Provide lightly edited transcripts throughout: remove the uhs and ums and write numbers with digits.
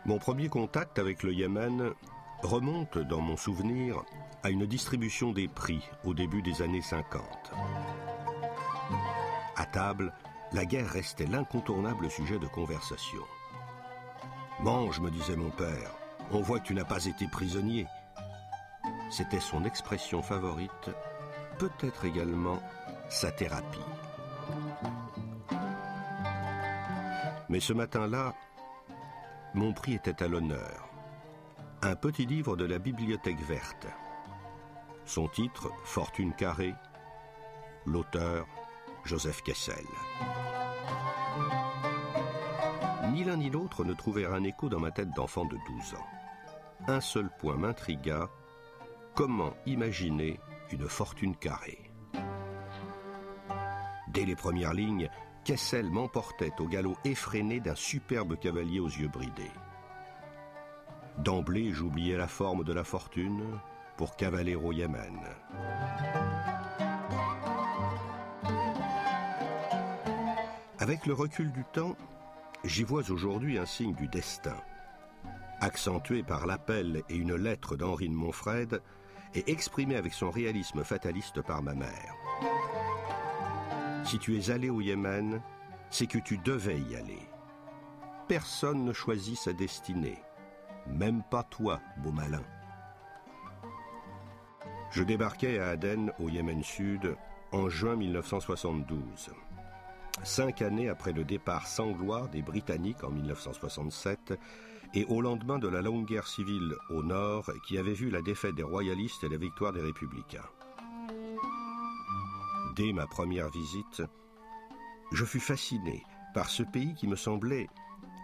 Mon premier contact avec le Yémen remonte, dans mon souvenir, à une distribution des prix au début des années 50. À table, la guerre restait l'incontournable sujet de conversation. « Mange, me disait mon père, on voit que tu n'as pas été prisonnier. » C'était son expression favorite, peut-être également sa thérapie. Mais ce matin-là, mon prix était à l'honneur. Un petit livre de la Bibliothèque verte. Son titre, Fortune carrée. L'auteur, Joseph Kessel. Ni l'un ni l'autre ne trouvèrent un écho dans ma tête d'enfant de 12 ans. Un seul point m'intrigua: comment imaginer une fortune carrée? Dès les premières lignes, Kessel m'emportait au galop effréné d'un superbe cavalier aux yeux bridés. D'emblée, j'oubliais la forme de la fortune pour cavaler au Yémen. Avec le recul du temps, j'y vois aujourd'hui un signe du destin, accentué par l'appel et une lettre d'Henri de Montfred et exprimé avec son réalisme fataliste par ma mère. Si tu es allé au Yémen, c'est que tu devais y aller. Personne ne choisit sa destinée, même pas toi, beau malin. Je débarquai à Aden, au Yémen Sud, en juin 1972. 5 années après le départ sans gloire des Britanniques en 1967 et au lendemain de la longue guerre civile au nord qui avait vu la défaite des royalistes et la victoire des républicains. Dès ma première visite, je fus fasciné par ce pays qui me semblait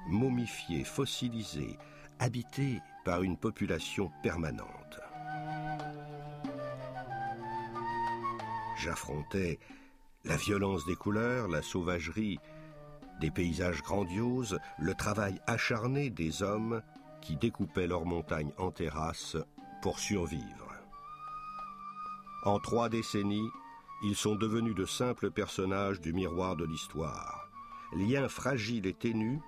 momifié, fossilisé, habité par une population permanente. J'affrontais la violence des couleurs, la sauvagerie des paysages grandioses, le travail acharné des hommes qui découpaient leurs montagnes en terrasses pour survivre. En 3 décennies, ils sont devenus de simples personnages du miroir de l'histoire, lien fragile et ténu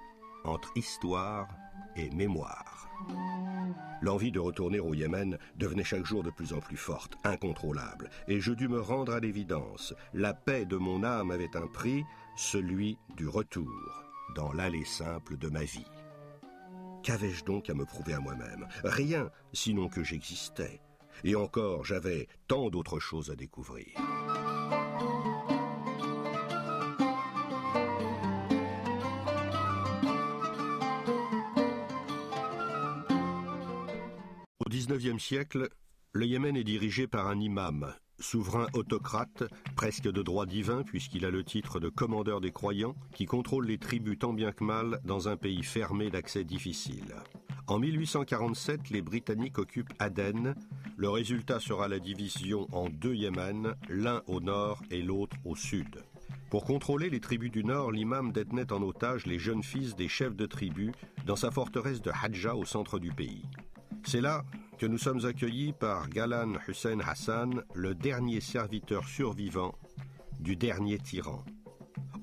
entre histoire et mémoire. L'envie de retourner au Yémen devenait chaque jour de plus en plus forte, incontrôlable, et je dus me rendre à l'évidence. La paix de mon âme avait un prix, celui du retour, dans l'allée simple de ma vie. Qu'avais-je donc à me prouver à moi-même? Rien, sinon que j'existais. Et encore, j'avais tant d'autres choses à découvrir. Au XIXe siècle, le Yémen est dirigé par un imam, souverain autocrate, presque de droit divin puisqu'il a le titre de commandeur des croyants, qui contrôle les tribus tant bien que mal dans un pays fermé d'accès difficile. En 1847, les Britanniques occupent Aden. Le résultat sera la division en 2 Yémen, l'un au nord et l'autre au sud. Pour contrôler les tribus du nord, l'imam détenait en otage les jeunes fils des chefs de tribus dans sa forteresse de Hadja au centre du pays. C'est là que nous sommes accueillis par Galan Hussein Hassan, le dernier serviteur survivant du dernier tyran.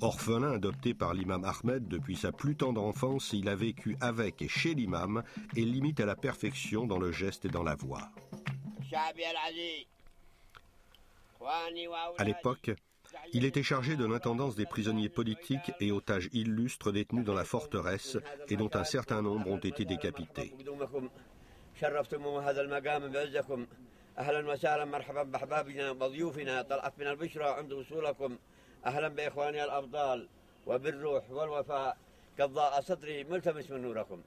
Orphelin adopté par l'imam Ahmed depuis sa plus tendre enfance, il a vécu avec et chez l'imam et l'imite à la perfection dans le geste et dans la voix. À l'époque, il était chargé de l'intendance des prisonniers politiques et otages illustres détenus dans la forteresse et dont un certain nombre ont été décapités. شرفتم هذا المقام بعزكم أهلا وسهلا مرحبا بأحبابنا وضيوفنا طلعت من البشرى عند وصولكم أهلا بإخواني الأبطال وبالروح والوفاء قد ضاء صدري ملتمس من نوركم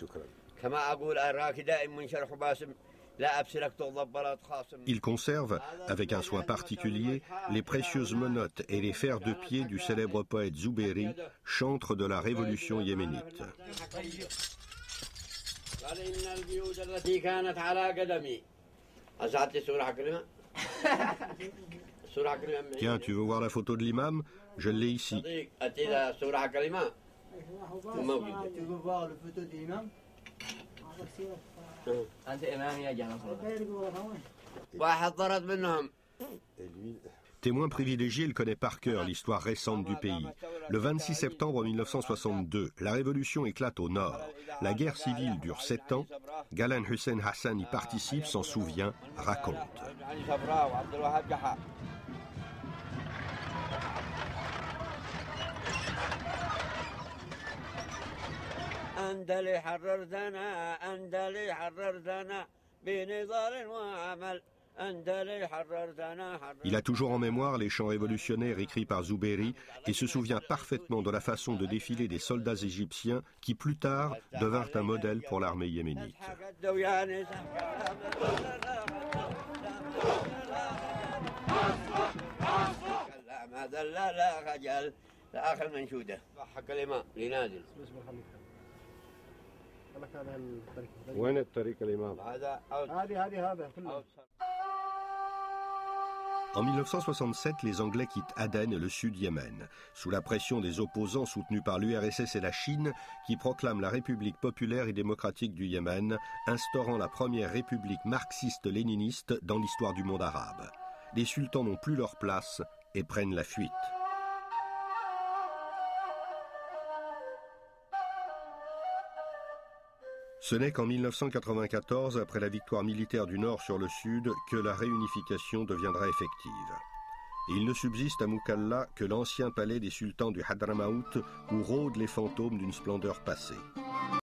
شكرا كما أقول أراك دائم منشرح باسم لا أبصرك تغضب ولا تخاصم. Il conserve, avec un soin particulier, les précieuses menottes et les fers de pied du célèbre poète Zouberi, chantre de la révolution yéménite. Tiens, tu veux voir la photo de l'imam? Je l'ai ici. Tu veux voir la photo de l'imam? Témoin privilégié, il connaît par cœur l'histoire récente du pays. Le 26 septembre 1962, la révolution éclate au nord. La guerre civile dure 7 ans. Galan Hussein Hassan y participe, s'en souvient, raconte. Il a toujours en mémoire les chants révolutionnaires écrits par Zuberi et se souvient parfaitement de la façon de défiler des soldats égyptiens qui plus tard devinrent un modèle pour l'armée yéménite. En 1967, les Anglais quittent Aden et le sud-Yémen, sous la pression des opposants soutenus par l'URSS et la Chine, qui proclament la République populaire et démocratique du Yémen, instaurant la première république marxiste-léniniste dans l'histoire du monde arabe. Les sultans n'ont plus leur place et prennent la fuite. Ce n'est qu'en 1994, après la victoire militaire du Nord sur le Sud, que la réunification deviendra effective. Et il ne subsiste à Mukalla que l'ancien palais des sultans du Hadramaout où rôdent les fantômes d'une splendeur passée.